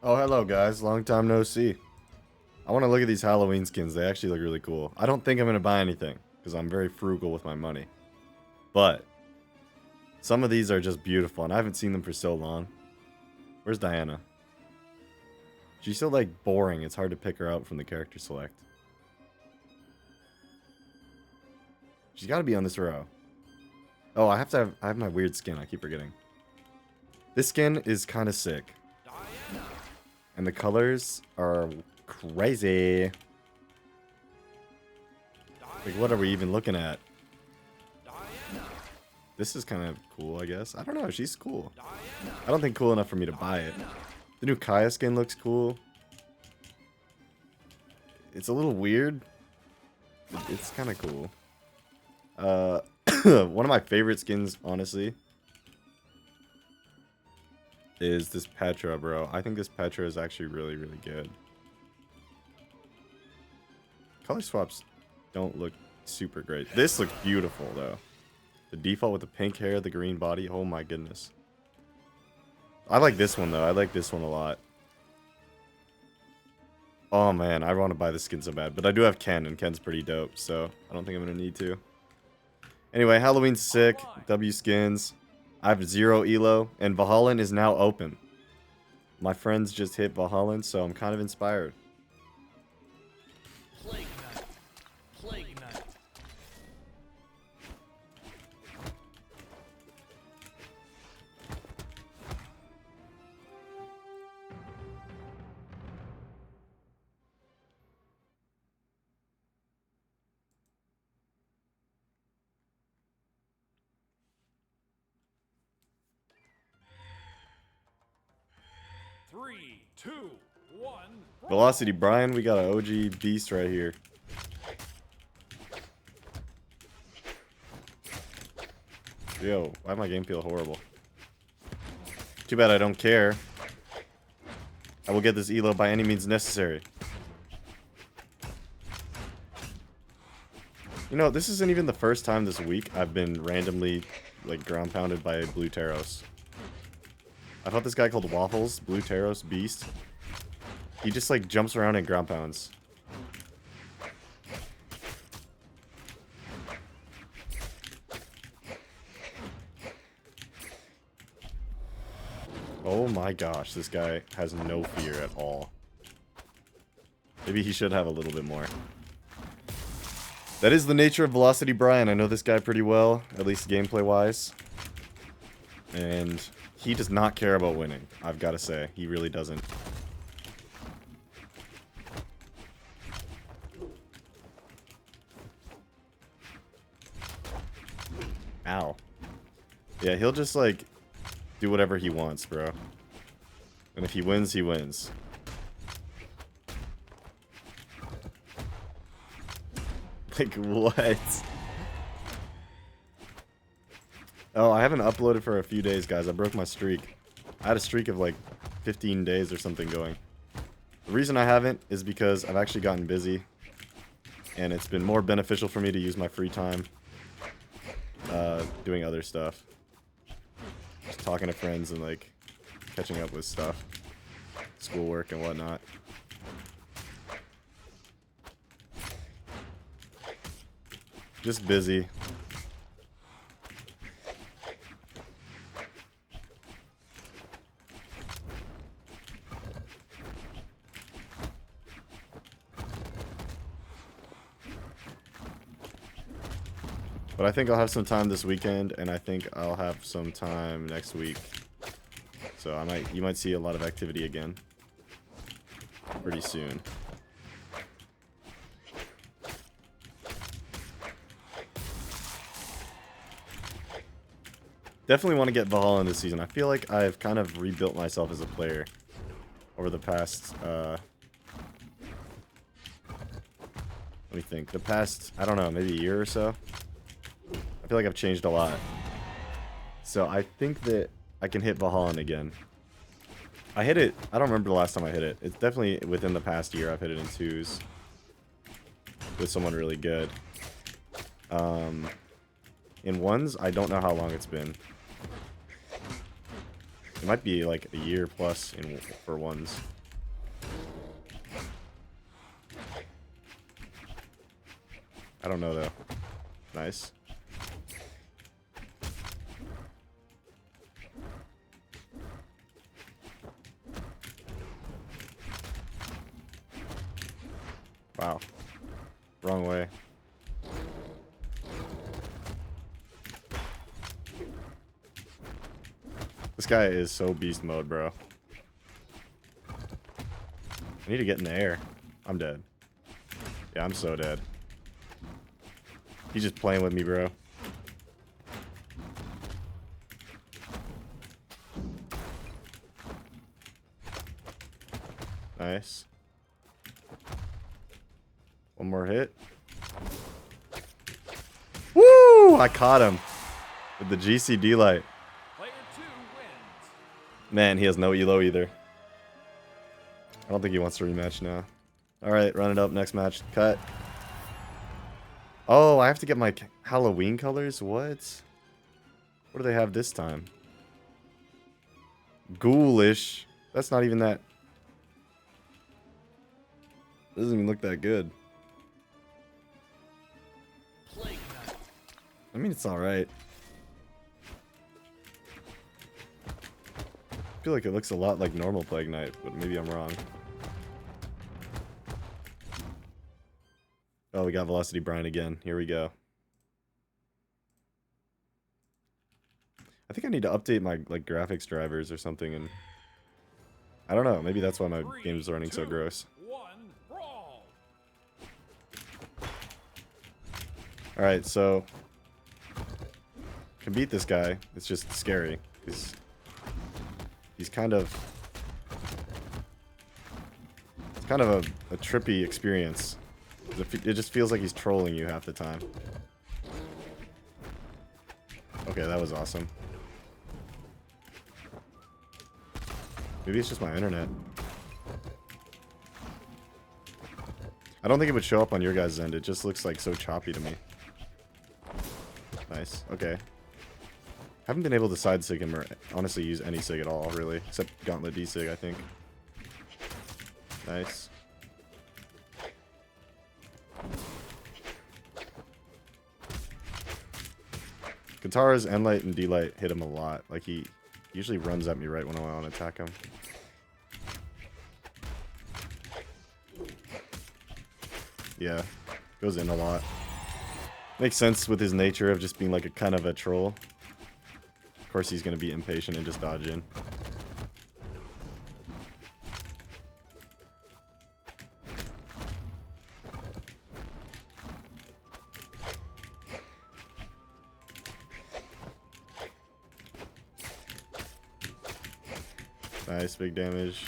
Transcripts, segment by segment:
Oh, hello guys. Long time no see. I want to look at these Halloween skins. They actually look really cool. I don't think I'm going to buy anything because I'm very frugal with my money. But some of these are just beautiful and I haven't seen them for so long. Where's Diana? She's so like boring. It's hard to pick her out from the character select. She's got to be on this row. Oh, I have my weird skin. I keep forgetting. This skin is kind of sick. And the colors are crazy. Like, what are we even looking at? This is kind of cool, I guess. I don't know. She's cool. I don't think cool enough for me to buy it. The new Kaya skin looks cool. It's a little weird. It's kind of cool. One of my favorite skins, honestly, is this Petra, bro. I think this Petra is actually really, really good. Color swaps don't look super great. This looks beautiful, though. The default with the pink hair, the green body. Oh, my goodness. I like this one, though. I like this one a lot. Oh, man. I want to buy the skin so bad. But I do have Ken, and Ken's pretty dope. So I don't think I'm going to need to. Anyway, Halloween's sick. W skins. I have 0 elo. And Brawlhalla is now open. My friends just hit Brawlhalla, so I'm kind of inspired. Plague Knight. Plague Knight. Three, two, one. Velocity Brian, we got an OG beast right here. Yo, why my game feel horrible? Too bad I don't care. I will get this elo by any means necessary. You know, this isn't even the first time this week I've been randomly, like, ground pounded by a blue Taros. I fought this guy called Waffles, blue Taros beast. He just, like, jumps around and ground pounds. Oh my gosh, this guy has no fear at all. Maybe he should have a little bit more. That is the nature of Velocity Brian. I know this guy pretty well, at least gameplay-wise. And he does not care about winning, I've got to say. He really doesn't. Ow. Yeah, he'll just, like, do whatever he wants, bro. And if he wins, he wins. Like, what? Oh, I haven't uploaded for a few days, guys. I broke my streak. I had a streak of, like, 15 days or something going. The reason I haven't is because I've actually gotten busy. And it's been more beneficial for me to use my free time doing other stuff. Just talking to friends and, like, catching up with stuff. Schoolwork and whatnot. Just busy. But I think I'll have some time this weekend, and I think I'll have some time next week. So you might see a lot of activity again pretty soon. Definitely want to get Brawlhalla in this season. I feel like I've kind of rebuilt myself as a player over the past, let me think. The past, I don't know, maybe a year or so. I feel like I've changed a lot. So I think that I can hit Brawlhalla again. I hit it, I don't remember the last time I hit it. It's definitely within the past year I've hit it in 2s. With someone really good. In 1s, I don't know how long it's been. It might be like a year plus for ones. I don't know though. Nice. Wow. Wrong way. This guy is so beast mode, bro. I need to get in the air. I'm dead. Yeah, I'm so dead. He's just playing with me, bro. Nice. One more hit. Woo! I caught him with the GCD light. Player 2 wins. Man, he has no elo either. I don't think he wants to rematch now. Alright, run it up. Next match. Cut. Oh, I have to get my Halloween colors? What? What do they have this time? Ghoulish. That's not even that... Doesn't even look that good. Plague Knight. I mean, it's alright. I feel like it looks a lot like normal Plague Knight, but maybe I'm wrong. Oh, we got Velocity Brine again. Here we go. I think I need to update my like graphics drivers or something, and I don't know. Maybe that's why my game's running so gross. 1, brawl. All right, so can beat this guy. It's just scary. He's kind of it's kind of a trippy experience. It just feels like he's trolling you half the time. Okay, that was awesome. Maybe it's just my internet. I don't think it would show up on your guys' end. It just looks like so choppy to me. Nice. Okay. Haven't been able to side sig him or honestly use any sig at all, really. Except Gauntlet D-sig, I think. Nice. Katars, N-Light, and D-Light hit him a lot. Like, he usually runs at me right when I want to attack him. Yeah, goes in a lot. Makes sense with his nature of just being like a kind of a troll. Of course he's going to be impatient and just dodge in. Nice, big damage.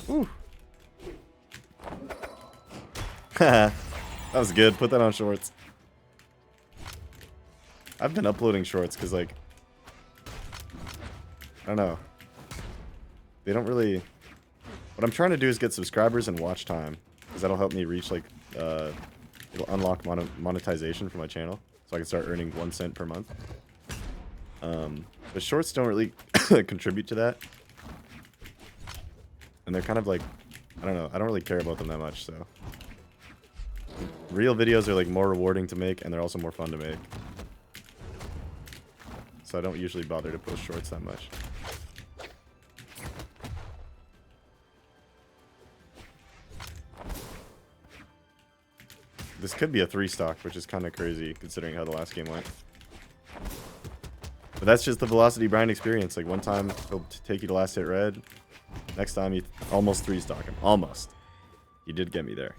Woo. That was good. Put that on shorts. I've been uploading shorts because, like, I don't know. They don't really... What I'm trying to do is get subscribers and watch time, because that'll help me reach, like, it'll unlock monetization for my channel, so I can start earning 1 cent per month. But shorts don't really contribute to that. And they're kind of like, I don't know, I don't really care about them that much, so. Real videos are like more rewarding to make, and they're also more fun to make. So I don't usually bother to post shorts that much. This could be a 3-stock, which is kind of crazy considering how the last game went. But that's just the Velocity Brine experience. Like, one time he'll take you to last hit red. Next time you almost 3-stock him. Almost. You did get me there.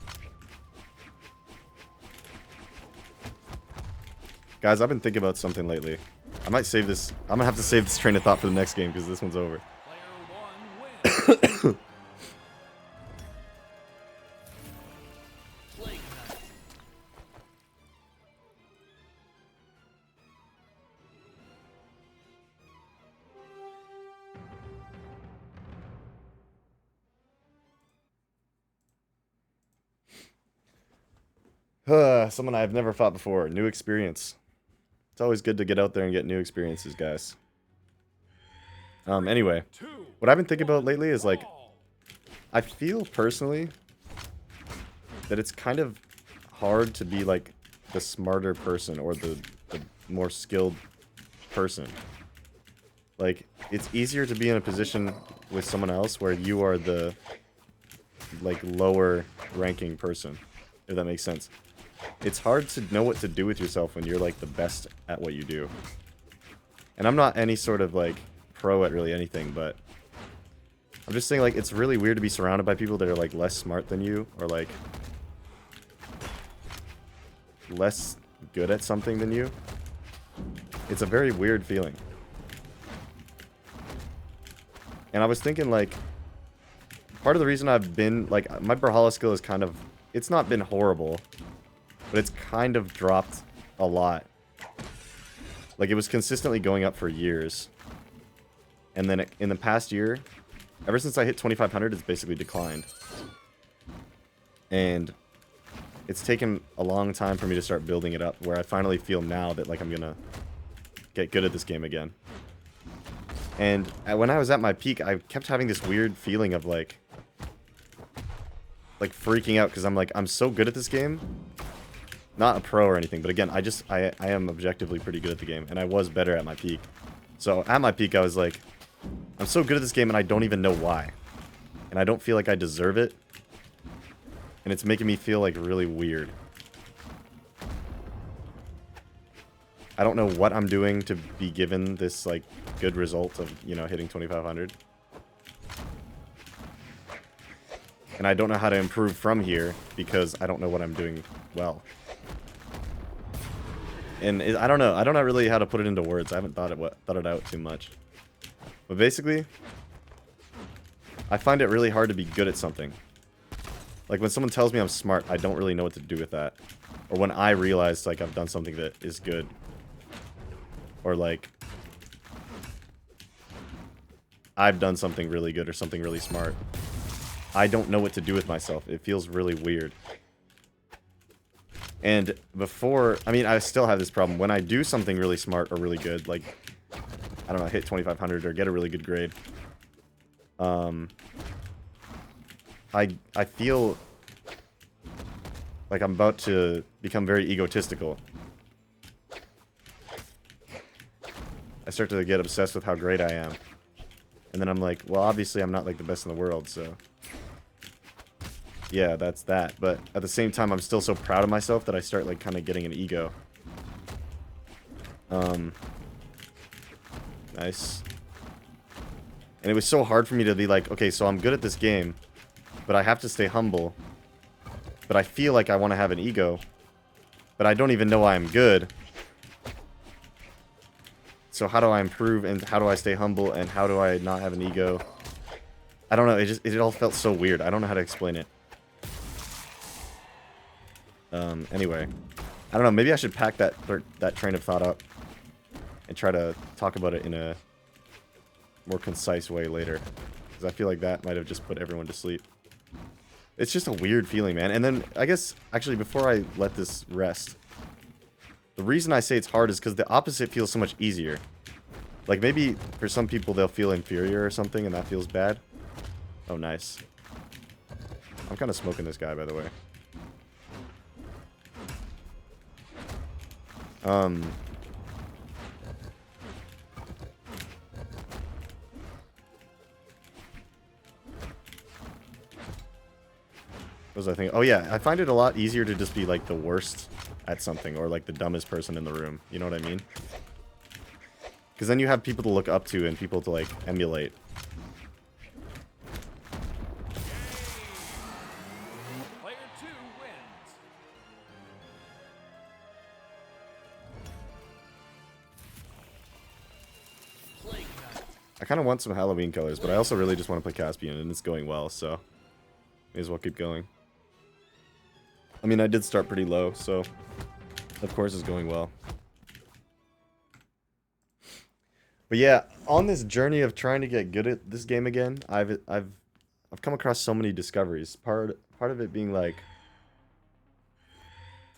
Guys, I've been thinking about something lately. I might save this. I'm gonna have to save this train of thought for the next game because this one's over. Player 1 wins. Plague Knight. Someone I've never fought before. New experience. It's always good to get out there and get new experiences, guys. Anyway, what I've been thinking about lately is, like, I feel personally that it's kind of hard to be, like, the smarter person or the more skilled person. Like, it's easier to be in a position with someone else where you are the, like, lower ranking person, if that makes sense. It's hard to know what to do with yourself when you're, like, the best at what you do. And I'm not any sort of, like, pro at really anything, but I'm just saying, like, it's really weird to be surrounded by people that are, like, less smart than you, or, like, less good at something than you. It's a very weird feeling. And I was thinking, like, part of the reason I've been, like, my Brawlhalla skill is kind of, it's not been horrible, but it's kind of dropped a lot. Like, it was consistently going up for years. And then in the past year, ever since I hit 2500, it's basically declined. And it's taken a long time for me to start building it up, where I finally feel now that, like, I'm gonna get good at this game again. And when I was at my peak, I kept having this weird feeling of, like freaking out, because I'm like, I'm so good at this game. Not a pro or anything, but again, I am objectively pretty good at the game, and I was better at my peak. So at my peak, I was like, I'm so good at this game, and I don't even know why. And I don't feel like I deserve it. And it's making me feel, like, really weird. I don't know what I'm doing to be given this, like, good result of, you know, hitting 2500. And I don't know how to improve from here, because I don't know what I'm doing well. And I don't know. I don't know really how to put it into words. I haven't thought it out too much. But basically, I find it really hard to be good at something. Like, when someone tells me I'm smart, I don't really know what to do with that. Or when I realize, like, I've done something that is good. Or, like, I've done something really good or something really smart. I don't know what to do with myself. It feels really weird. And before, I mean, I still have this problem. When I do something really smart or really good, like, I don't know, hit 2500 or get a really good grade, I feel like I'm about to become very egotistical. I start to get obsessed with how great I am. And then I'm like, well, obviously I'm not, like, the best in the world, so yeah, that's that. But at the same time, I'm still so proud of myself that I start, like, kind of getting an ego. Nice. And it was so hard for me to be like, okay, so I'm good at this game, but I have to stay humble. But I feel like I want to have an ego, but I don't even know I'm good. So how do I improve, and how do I stay humble, and how do I not have an ego? I don't know, it all felt so weird. I don't know how to explain it. Anyway. I don't know, maybe I should pack that train of thought up and try to talk about it in a more concise way later. Because I feel like that might have just put everyone to sleep. It's just a weird feeling, man. And then, I guess, actually, before I let this rest, the reason I say it's hard is because the opposite feels so much easier. Like, maybe for some people they'll feel inferior or something, and that feels bad. Oh, nice. I'm kind of smoking this guy, by the way. What was I thinking? Oh yeah, I find it a lot easier to just be, like, the worst at something, or, like, the dumbest person in the room. You know what I mean? Because then you have people to look up to and people to, like, emulate. Player 2 wins. Plague Knight. I kind of want some Halloween colors, but I also really just want to play Caspian, and it's going well, so may as well keep going. I mean, I did start pretty low, so of course it's going well. But yeah, on this journey of trying to get good at this game again, I've come across so many discoveries. Part of it being like,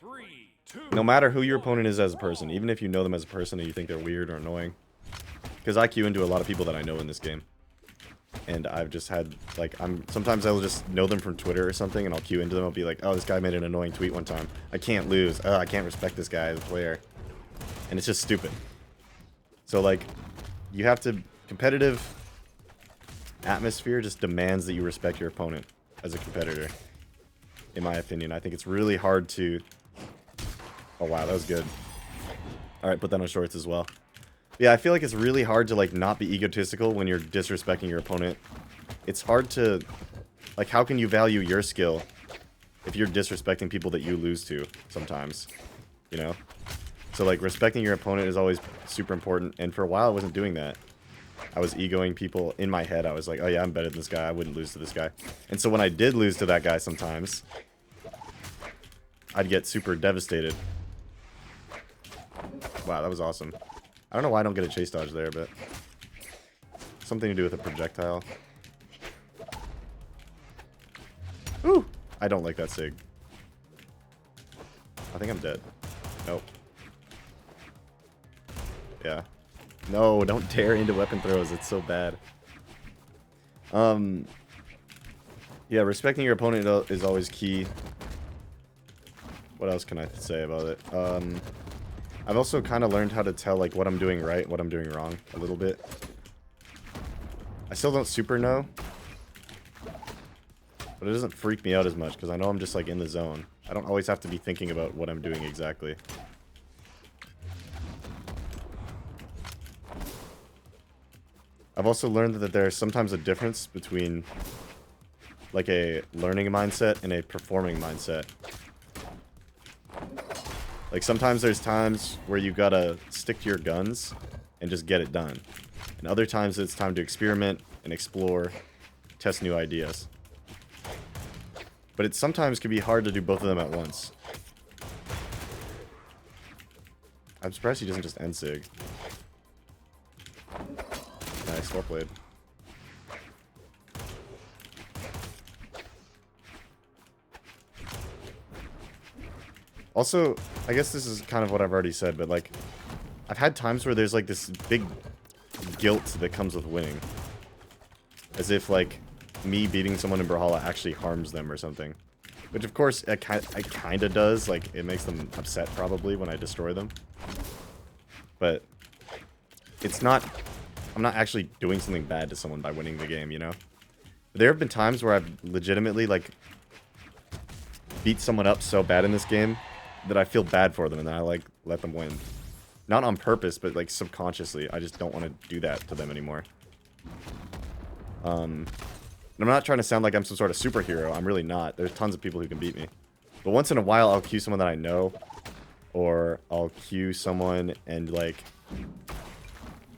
3, No matter who your opponent is as a person, even if you know them as a person and you think they're weird or annoying. Because I queue into a lot of people that I know in this game. And I've just had, like, sometimes I'll just know them from Twitter or something, and I'll queue into them. I'll be like, oh, this guy made an annoying tweet one time. I can't lose. Oh, I can't respect this guy as a player. And it's just stupid. So, like, you have to... Competitive atmosphere just demands that you respect your opponent as a competitor. In my opinion. I think it's really hard to... Oh, wow, that was good. Alright, put that on shorts as well. Yeah, I feel like it's really hard to, like, not be egotistical when you're disrespecting your opponent. It's hard to... Like, how can you value your skill if you're disrespecting people that you lose to sometimes? You know? So, like, respecting your opponent is always super important, and for a while I wasn't doing that. I was egoing people in my head. I was like, oh yeah, I'm better than this guy. I wouldn't lose to this guy. And so when I did lose to that guy sometimes, I'd get super devastated. Wow, that was awesome. I don't know why I don't get a chase dodge there, but... Something to do with a projectile. Ooh! I don't like that sig. I think I'm dead. Nope. Yeah. No, don't dare into weapon throws. It's so bad. Yeah, respecting your opponent is always key. What else can I say about it? I've also kind of learned how to tell, like, what I'm doing right, what I'm doing wrong, a little bit. I still don't super know. But it doesn't freak me out as much, because I know I'm just, like, in the zone. I don't always have to be thinking about what I'm doing exactly. I've also learned that there's sometimes a difference between, like, a learning mindset and a performing mindset. Like, sometimes there's times where you gotta stick to your guns and just get it done. And other times it's time to experiment and explore, test new ideas. But it sometimes can be hard to do both of them at once. I'm surprised he doesn't just end sig. Nice, well played. Also, I guess this is kind of what I've already said, but, like, I've had times where there's, like, this big guilt that comes with winning. As if, like, me beating someone in Brawlhalla actually harms them or something. Which, of course, it kind of does. Like, it makes them upset, probably, when I destroy them. But it's not... I'm not actually doing something bad to someone by winning the game, you know? There have been times where I've legitimately, like, beat someone up so bad in this game that I feel bad for them and then I, like, let them win. Not on purpose, but, like, subconsciously. I just don't want to do that to them anymore. And I'm not trying to sound like I'm some sort of superhero. I'm really not. There's tons of people who can beat me. But once in a while, I'll queue someone that I know. Or I'll queue someone and, like...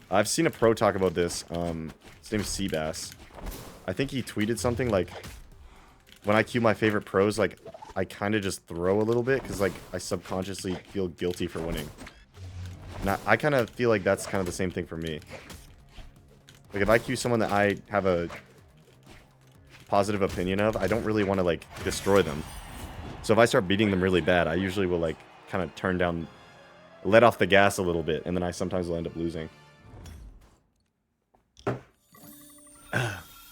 I've seen a pro talk about this. His name is Seabass. I think he tweeted something like, when I queue my favorite pros, like, I kind of just throw a little bit, because, like, I subconsciously feel guilty for winning. And I kind of feel like that's kind of the same thing for me. Like, if I queue someone that I have a positive opinion of, I don't really want to, like, destroy them. So if I start beating them really bad, I usually will, like, kind of turn down, let off the gas a little bit, and then I sometimes will end up losing.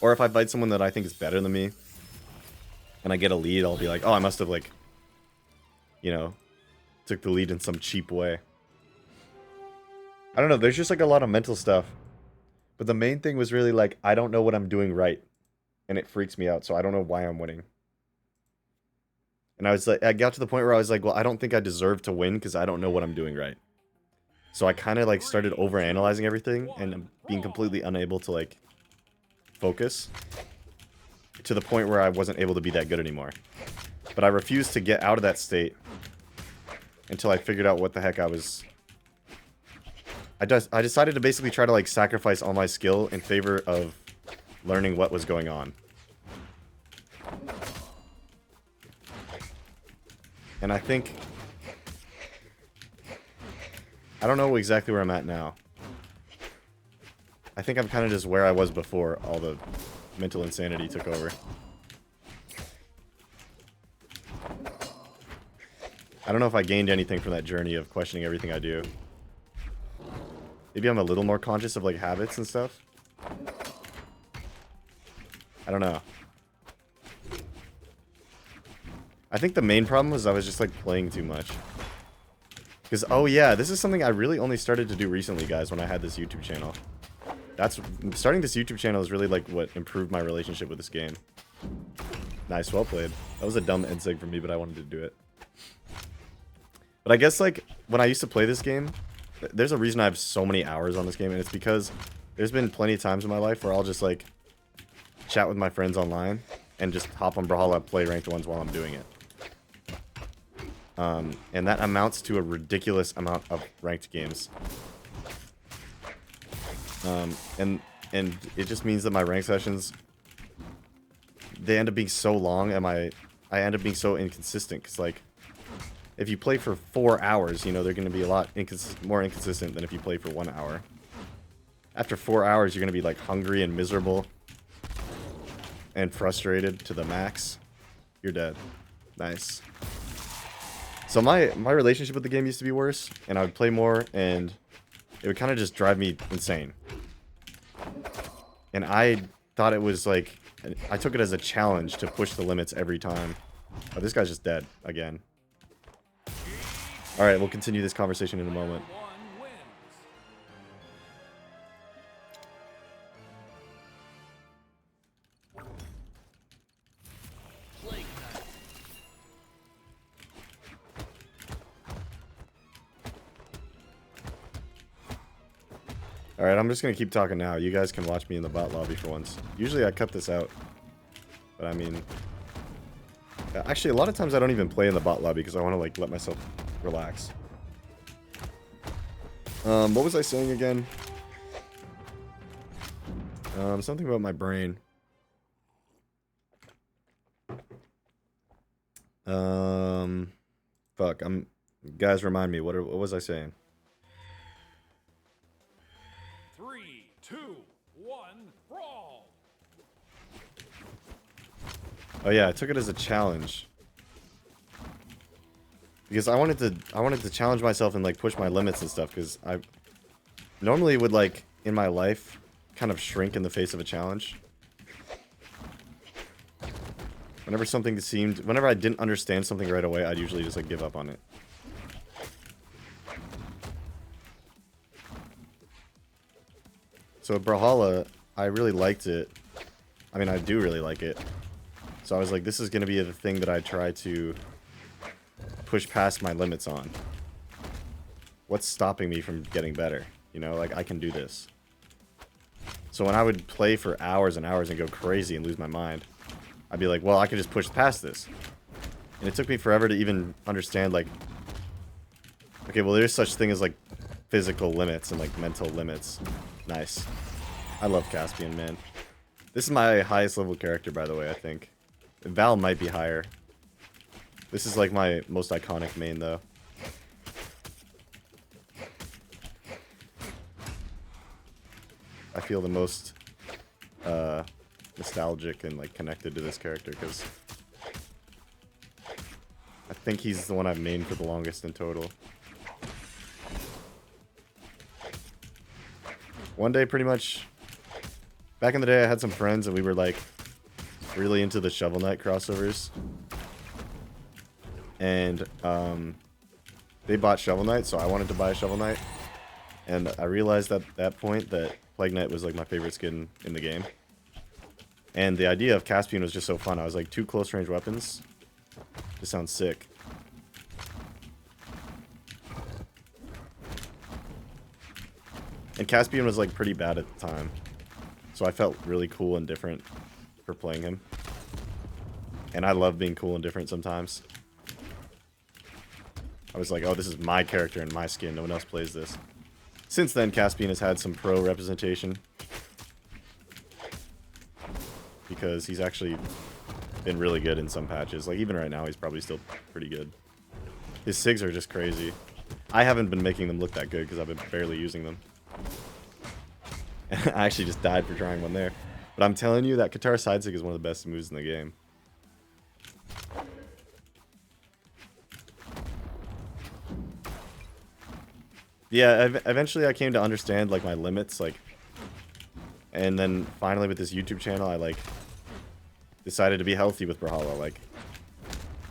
Or if I fight someone that I think is better than me, and I get a lead, I'll be like, oh, I must have, like, you know, took the lead in some cheap way. I don't know, there's just, like, a lot of mental stuff. But the main thing was really, like, I don't know what I'm doing right. And it freaks me out, so I don't know why I'm winning. And I was like, I got to the point where I was like, well, I don't think I deserve to win because I don't know what I'm doing right. So I kind of, like, started overanalyzing everything and being completely unable to, like, focus to the point where I wasn't able to be that good anymore. But I refused to get out of that state until I figured out what the heck I was... I decided to basically try to, like, sacrifice all my skill in favor of learning what was going on. And I think... I don't know exactly where I'm at now. I think I'm kind of just where I was before all the mental insanity took over. I don't know if I gained anything from that journey of questioning everything I do. Maybe I'm a little more conscious of like habits and stuff. I don't know. I think the main problem was I was just like playing too much. Because, oh yeah, this is something I really only started to do recently, guys, when I had this YouTube channel. Starting this YouTube channel is really like what improved my relationship with this game. Nice, well played. That was a dumb end seg for me, but I wanted to do it. But I guess like when I used to play this game, there's a reason I have so many hours on this game, and it's because there's been plenty of times in my life where I'll just like chat with my friends online and just hop on Brawlhalla, play ranked ones while I'm doing it. And that amounts to a ridiculous amount of ranked games. And it just means that my rank sessions, they end up being so long, and I end up being so inconsistent, because like if you play for 4 hours, you know, they're going to be a lot more inconsistent than if you play for 1 hour. After 4 hours, you're going to be like hungry and miserable and frustrated to the max. You're dead. Nice. So my relationship with the game used to be worse, and I would play more, and it would kind of just drive me insane. And I thought it was like, I took it as a challenge to push the limits every time. Oh, this guy's just dead again. Alright, we'll continue this conversation in a moment. One wins. Plague Knight. Alright, I'm just gonna keep talking now. You guys can watch me in the bot lobby for once. Usually I cut this out. But I mean... Actually, a lot of times I don't even play in the bot lobby because I want to like let myself relax. What was I saying again? Something about my brain. Fuck, guys, remind me, what was I saying? 3, 2, 1, brawl. Oh yeah, I took it as a challenge. Because I wanted to challenge myself and like push my limits and stuff, because I normally would like in my life kind of shrink in the face of a challenge. Whenever I didn't understand something right away, I'd usually just like give up on it. So at Brawlhalla, I really liked it. I mean, I do really like it. So I was like, this is going to be the thing that I try to push past my limits on. What's stopping me from getting better? You know, like, I can do this. So when I would play for hours and hours and go crazy and lose my mind, I'd be like, well, I can just push past this. And it took me forever to even understand, like, okay, well, there's such thing as, like, physical limits and, like, mental limits. Nice. I love Caspian, man. This is my highest level character, by the way, I think. Val might be higher. This is, like, my most iconic main, though. I feel the most nostalgic and like connected to this character because I think he's the one I've mained for the longest in total. One day, pretty much, back in the day, I had some friends and we were like really into the Shovel Knight crossovers, and they bought Shovel Knight, so I wanted to buy a Shovel Knight, and I realized at that point that Plague Knight was like my favorite skin in the game. And the idea of Caspian was just so fun. I was like, 2 close range weapons. This sounds sick. And Caspian was like pretty bad at the time. So I felt really cool and different for playing him. And I love being cool and different sometimes. I was like, oh, this is my character and my skin. No one else plays this. Since then, Caspian has had some pro representation. Because he's actually been really good in some patches. Like, even right now, he's probably still pretty good. His SIGs are just crazy. I haven't been making them look that good because I've been barely using them. I actually just died for trying one there. But I'm telling you, that Katar side SIG is one of the best moves in the game. Yeah, eventually I came to understand, like, my limits, like, and then finally with this YouTube channel, I, like, decided to be healthy with Brawlhalla. Like,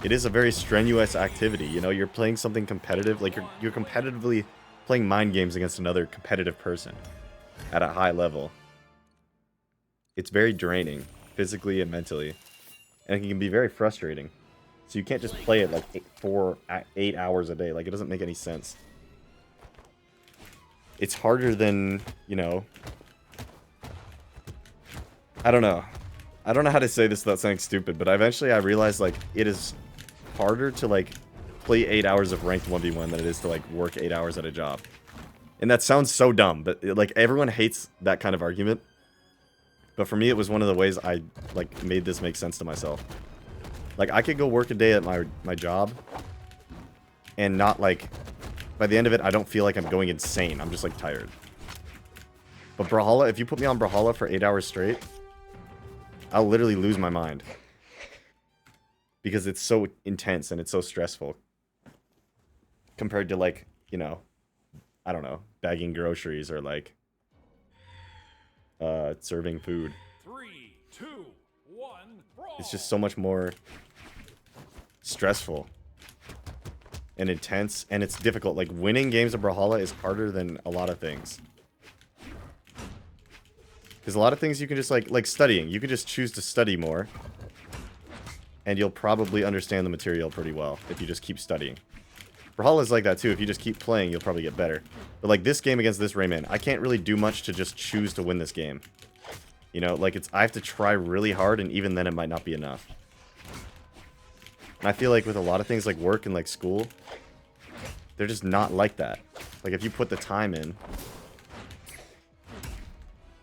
it is a very strenuous activity, you know, you're playing something competitive, like, you're competitively playing mind games against another competitive person at a high level. It's very draining, physically and mentally, and it can be very frustrating. So you can't just play it, like, 8 hours a day, like, it doesn't make any sense. It's harder than, you know, I don't know. I don't know how to say this without sounding stupid, but eventually I realized, like, it is harder to, like, play 8 hours of ranked 1v1 than it is to, like, work 8 hours at a job. And that sounds so dumb, but, like, everyone hates that kind of argument. But for me, it was one of the ways I, like, made this make sense to myself. Like, I could go work a day at my job and not, like, by the end of it, I don't feel like I'm going insane. I'm just, like, tired. But Brawlhalla, if you put me on Brawlhalla for 8 hours straight, I'll literally lose my mind. Because it's so intense and it's so stressful. Compared to, like, you know, I don't know, bagging groceries or, like, serving food. 3, 2, 1, brawl. It's just so much more stressful and intense, and it's difficult. Like, winning games of Brawlhalla is harder than a lot of things. Because a lot of things you can just, like studying. You can just choose to study more, and you'll probably understand the material pretty well if you just keep studying. Brawlhalla is like that too. If you just keep playing, you'll probably get better. But like this game against this Rayman, I can't really do much to just choose to win this game. You know, like I have to try really hard, and even then it might not be enough. And I feel like with a lot of things like work and like school, they're just not like that. Like if you put the time in,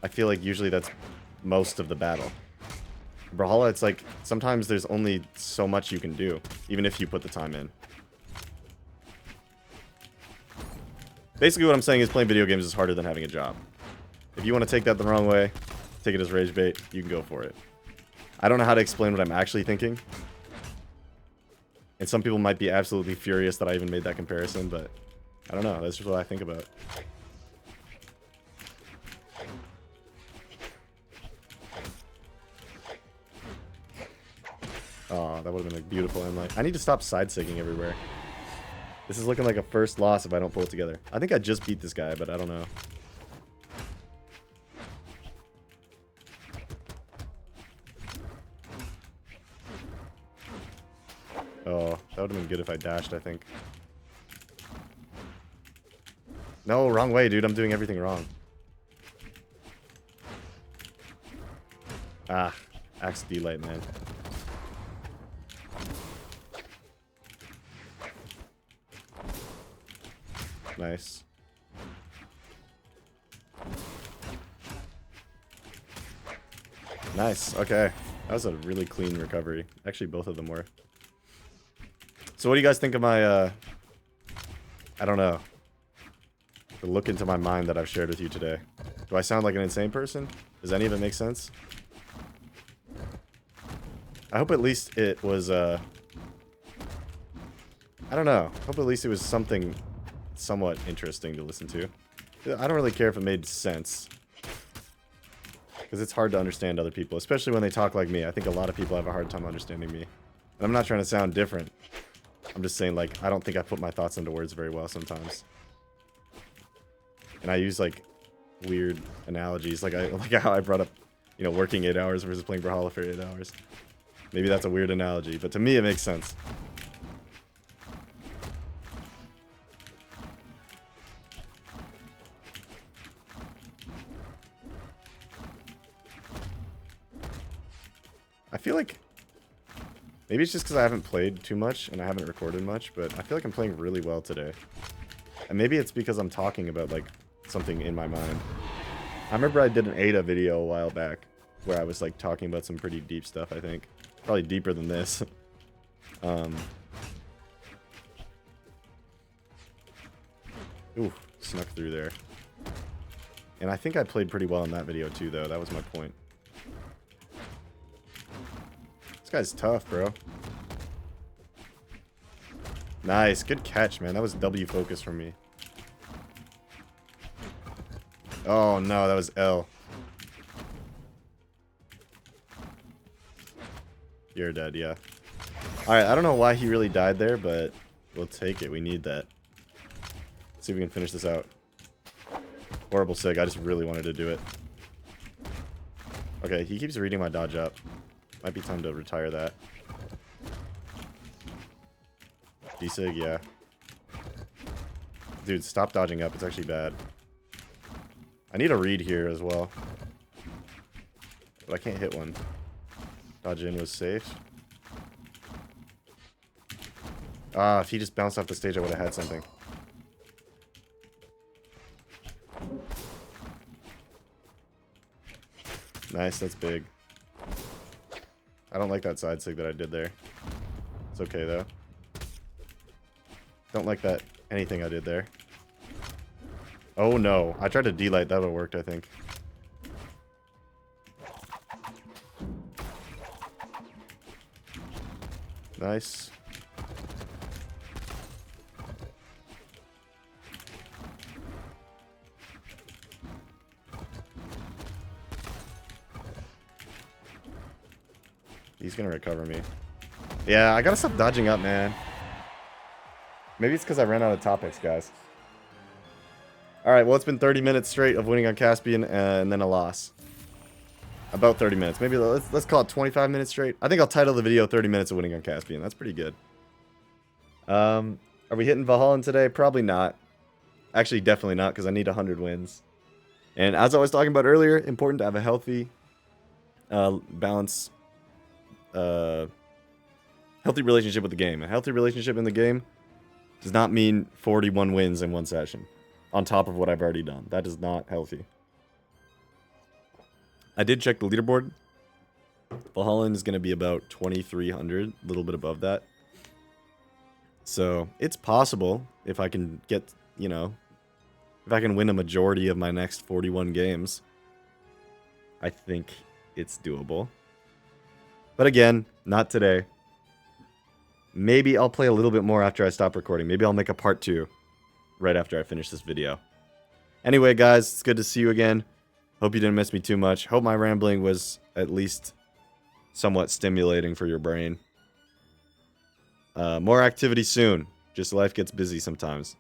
I feel like usually that's most of the battle. Brawlhalla, it's like, sometimes there's only so much you can do, even if you put the time in. Basically what I'm saying is playing video games is harder than having a job. If you want to take that the wrong way, take it as rage bait, you can go for it. I don't know how to explain what I'm actually thinking. And some people might be absolutely furious that I even made that comparison, but I don't know, that's just what I think about. Oh, that would have been a beautiful end light. I need to stop side-sigging everywhere. This is looking like a first loss if I don't pull it together. I think I just beat this guy, but I don't know. Oh, that would have been good if I dashed, I think. No, wrong way, dude. I'm doing everything wrong. Ah, axe D-light, man. Nice. Nice, okay. That was a really clean recovery. Actually, both of them were. So what do you guys think of my, I don't know, the look into my mind that I've shared with you today? Do I sound like an insane person? Does any of it make sense? I hope at least it was, I don't know. I hope at least it was something somewhat interesting to listen to. I don't really care if it made sense. Because it's hard to understand other people, especially when they talk like me. I think a lot of people have a hard time understanding me. And I'm not trying to sound different. I'm just saying, like, I don't think I put my thoughts into words very well sometimes. And I use, like, weird analogies, like how I brought up, you know, working 8 hours versus playing Brawlhalla for 8 hours. Maybe that's a weird analogy, but to me it makes sense. I feel like maybe it's just because I haven't played too much and I haven't recorded much, but I feel like I'm playing really well today. And maybe it's because I'm talking about, like, something in my mind. I remember I did an Ada video a while back where I was, like, talking about some pretty deep stuff, I think. Probably deeper than this. Ooh, snuck through there. And I think I played pretty well in that video too, though. That was my point. This guy's tough, bro. Nice. Good catch, man. That was W focus from me. Oh no, that was L. You're dead, yeah. Alright, I don't know why he really died there, but we'll take it. We need that. Let's see if we can finish this out. Horrible sig. I just really wanted to do it. Okay, he keeps reading my dodge up. Might be time to retire that. D-sig, yeah. Dude, stop dodging up. It's actually bad. I need a read here as well. But I can't hit one. Dodge in was safe. Ah, if he just bounced off the stage, I would have had something. Nice, that's big. I don't like that side sig that I did there. It's okay, though. Don't like that anything I did there. Oh, no. I tried to D-light. That would have worked, I think. Nice. He's gonna recover me. Yeah, I gotta stop dodging up, man. Maybe it's because I ran out of topics, guys. Alright, well, it's been 30 minutes straight of winning on Caspian and then a loss. About 30 minutes. Maybe let's call it 25 minutes straight. I think I'll title the video 30 minutes of winning on Caspian. That's pretty good. Are we hitting Valhalla today? Probably not. Actually, definitely not, because I need 100 wins. And as I was talking about earlier, important to have a healthy balance, healthy relationship with the game. A healthy relationship in the game does not mean 41 wins in one session on top of what I've already done. That is not healthy. I did check the leaderboard. Valhalla is going to be about 2,300, a little bit above that. So it's possible if I can get, you know, if I can win a majority of my next 41 games. I think it's doable. But again, not today. Maybe I'll play a little bit more after I stop recording. Maybe I'll make a part 2 right after I finish this video. Anyway, guys, it's good to see you again. Hope you didn't miss me too much. Hope my rambling was at least somewhat stimulating for your brain. More activity soon. Just life gets busy sometimes.